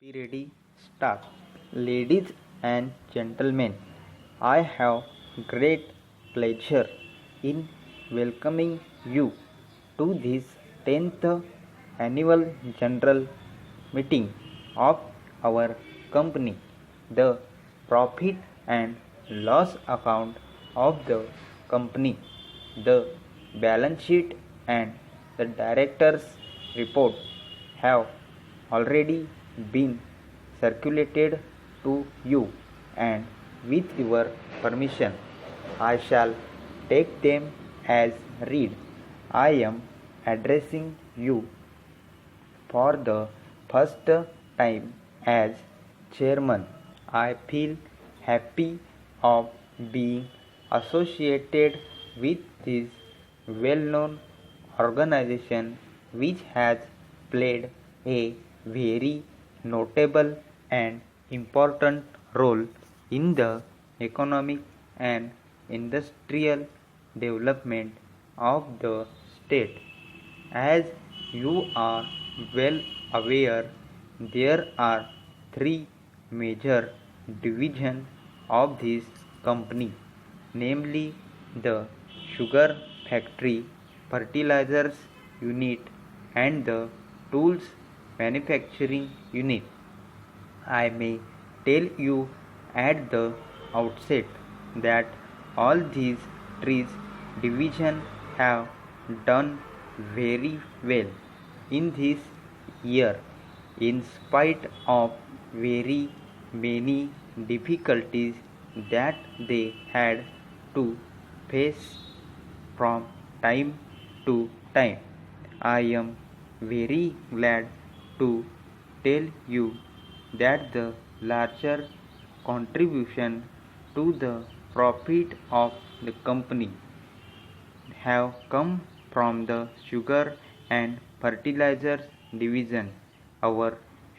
Be ready, start. Ladies and gentlemen, I have great pleasure in welcoming you to this 10th annual general meeting of our company. The profit and loss account of the company, the balance sheet and the director's report have already been circulated to you, and with your permission I shall take them as read. I am addressing you for the first time as chairman. I feel happy of being associated with this well-known organization which has played a very notable and important role in the economic and industrial development of the state. As you are well aware, there are three major divisions of this company, namely the sugar factory, fertilizers unit, and the tools manufacturing unit. I may tell you at the outset that all these three divisions have done very well in this year, in spite of very many difficulties that they had to face from time to time. I am very glad to tell you that the larger contribution to the profit of the company have come from the sugar and fertilizers division. Our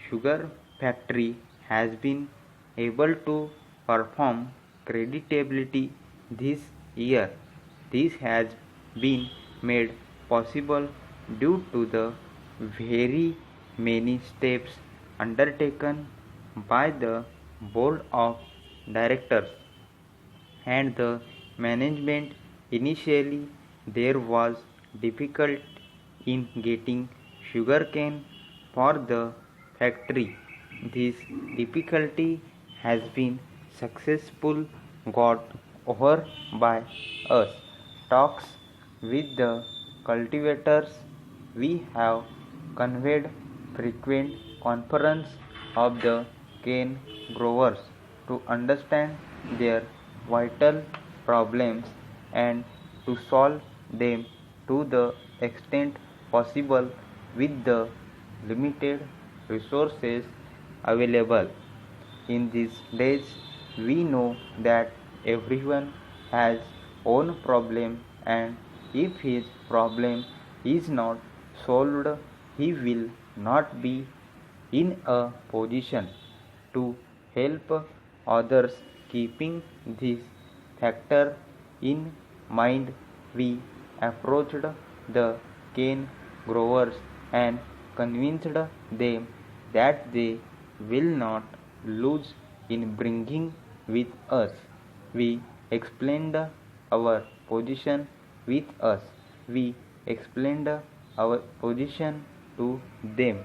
sugar factory has been able to perform creditably this year. This has been made possible due to the very many steps undertaken by the board of directors and the management. Initially, there was difficulty in getting sugarcane for the factory. This difficulty has been successfully got over by us. Talks with the cultivators, we have convened frequent conference of the cane growers to understand their vital problems and to solve them to the extent possible with the limited resources available. In these days, we know that everyone has own problem, and if his problem is not solved, he will not be in a position to help others. Keeping this factor in mind, we approached the cane growers and convinced them that they will not lose in bringing with us. We explained our position with us. We explained our position to them.